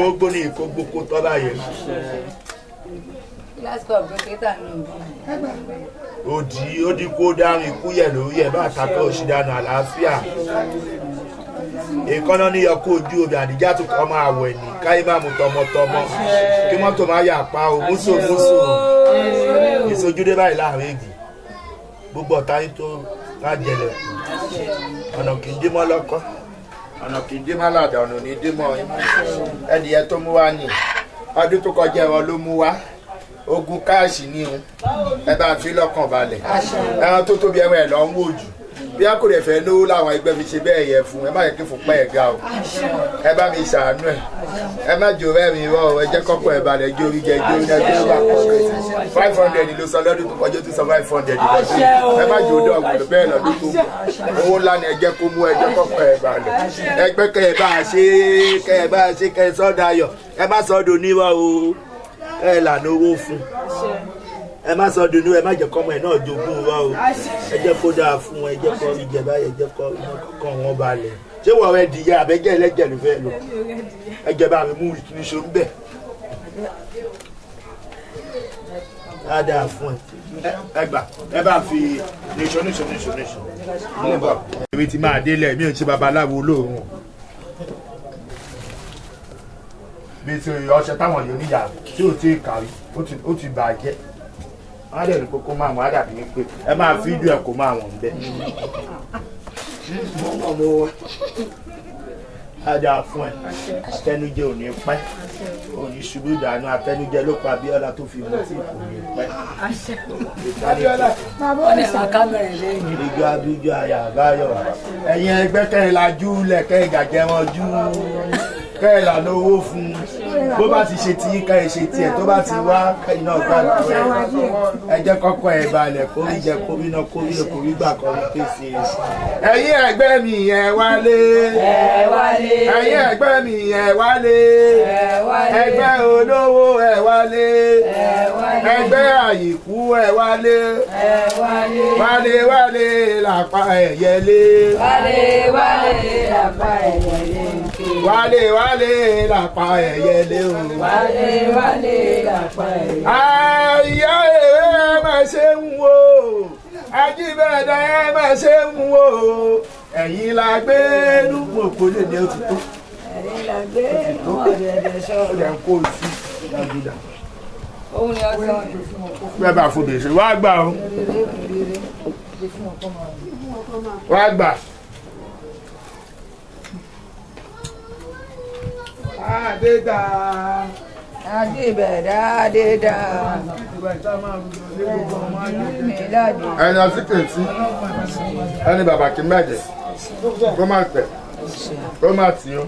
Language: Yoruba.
gbogbo ní ìkó gbogbo tọ́ báyẹn. Ó di kó dáhùn ikú yẹ̀ lórí ẹ̀ bá takọ́ òṣìdánù àlàáfíà. Èkánná ní ọkọ̀ ojú omi àdìjá tó kọ́ máa wẹ̀ ní káyé máa mú tọmọtọmọ kí mọ́tò máa yà pa o múso ìsojúdé báyìí láàrin ègì gbogbo ọ̀tá yín tó lájẹlẹ̀ ọ̀nà kì í dé mọ́ lọ́kọ́ ọ̀nà kì í dé mọ́ làdà ọ̀nà ní dé mọ́ ẹnìyẹn tó mú wá ní ọdún tó kọjá ẹ̀rọ ló mú wá ogun káàṣì ní o ẹ bá fi lọ́kàn balẹ̀ ẹran tó tóbi ẹran ẹ̀ lọ́ ń wò jù bí a kò lè fẹ́ lówó láwọn ẹgbẹ́ mi ṣe bẹ́ẹ̀ yẹ fún ẹ má yẹ kí fún pẹ́ ẹ̀ ga o ẹ bá mi ṣàánú ẹ má jò rẹ́ mi rọ ẹ jẹ́ kọ́kọ́ ẹ̀ balẹ̀ jórí jẹ jórí náà tó wà pọ̀ 500 ló sọ lọ́dún tó kọjá tó sọ 500 lọ́dún ẹ má jò dọ̀gbọ̀n bẹ́ẹ̀ lọ́dún tó owó ńlá ni ẹ jẹ́ kó mú ẹ jẹ́ kọ́kọ́ ẹ̀ balẹ̀ ẹgbẹ́ kẹ́ ẹ bá ṣe kẹ́ ẹ sọ́dọ̀ ayọ̀ ẹ má sọ́dọ̀ níwá o ẹ lànà owó fún ẹ má sọ dunu ẹ má jẹ kọmọ ẹ náà jogún wa o ẹ jẹ kó dáa fún ẹ jẹ kọ ìjẹba ẹ jẹ kọ kọ wọn balẹ̀ ṣé wọn rẹ dìyẹ àbẹjẹ ẹlẹjẹ ló fẹ́ lọ ẹ jẹ bá mi mú ìṣó ń bẹ á dáa fún ẹ gbà ẹ bá fi níṣó mú bọ èmi ti máa délẹ̀ mi ò ṣe babaláwo lóòrùn bí ti ọṣẹ táwọn yóò níyà tí ò tí ì kàrí ó ti bàjẹ́ wọ́n á dẹ̀ ní kókó máa wọ́n á dàbí pé ẹ máa fídíò ẹ̀ kó máa wọ̀n bẹ́ẹ̀. Ada fún ẹ atẹnujẹ ò ní pẹ́ ò ní ṣubú dànù atẹnujẹ ló pa Abíọ́lá tó fi mú tí kò ní pẹ́. Ìjọ abijọ àyà àbáyọ ẹ̀yin ẹgbẹ́ kẹ́hìn lajú lẹ̀ kẹ́hìn gàjẹ́ wọn jú kẹ́hìn lànà owó fún bó bá ti ṣe tí kẹ́hìn ṣe tiẹ̀ tó bá ti wá kẹ́hìn náà gbàgbọ́ ẹ jẹ́ kọ́kọ́ ẹ̀ balẹ̀ kórí jẹ kórí náà kórí lè kórí gbà kọ́rí pèsè. Ẹ̀yin ẹgbẹ́ mi ẹ wálé ẹ̀yin ẹgbẹ́ mi ẹ wálé ẹgbẹ́ olówó ẹ wálé ẹgbẹ́ àyíkú ẹ wálé wálé làpá ẹ̀yẹlé làpá ẹ̀yẹlé wálé làpá ẹ̀yẹlé o làpá ẹ̀yẹlé. Àyà ẹ má ṣe ń wo Ajíbẹ̀dẹ̀ ẹ má ṣe ń wo ẹ̀yin la gbé lúgbò kó lè ní òtítọ́. Ẹ̀yin la gbé ọ̀dẹ̀dẹ̀ sọ̀rọ̀. Ó lè kó o sí ìdájúdà. Òun ni ọjọ́ bẹ́ẹ̀ bá fún bèsè wá gbà o. Wá gbà. Adéda. Ajíbẹ̀dẹ̀ Adéda. Ẹni ọtí kìí ẹni bàbá kì í mẹ́jẹ̀ kó má tẹ̀ kó má tì ó.